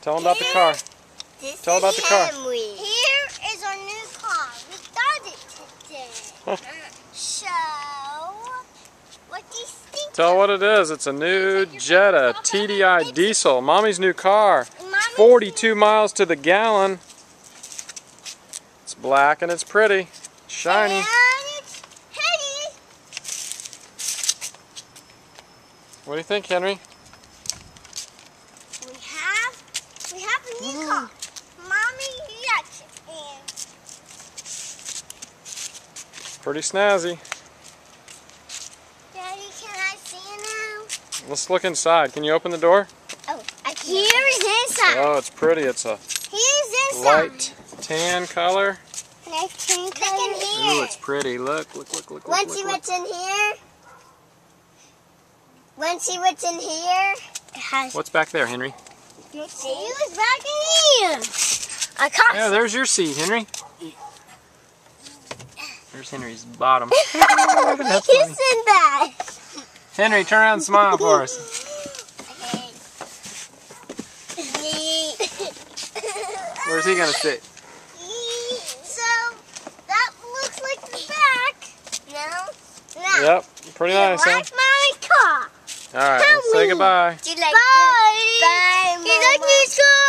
Tell them about the car. Tell about the car. Here is our new car. We got it today. So, what do you think? Tell what it is. It's a new Jetta TDI diesel. Mommy's new car. It's 42 miles to the gallon. It's black and it's pretty. Shiny. And it's heady. What do you think, Henry? We have a new car. Mommy, yes, and Pretty snazzy. Daddy, can I see it now? Let's look inside. Can you open the door? Oh, here is inside. Oh, it's pretty. It's a Here's inside. light tan color. Look in here. Ooh, it's pretty. Look. Want to see what's in here? Want to see what's in here? It has. What's back there, Henry? See what's back in here. A car. Yeah, there's your seat, Henry. There's Henry's bottom. That's He's funny. in that. Henry, turn around and smile for us. Where's he gonna sit? So that looks like the back. No. Yep, pretty nice, huh? Like my car. All right, let's say goodbye. Do you like Bye. Bye. You like this car?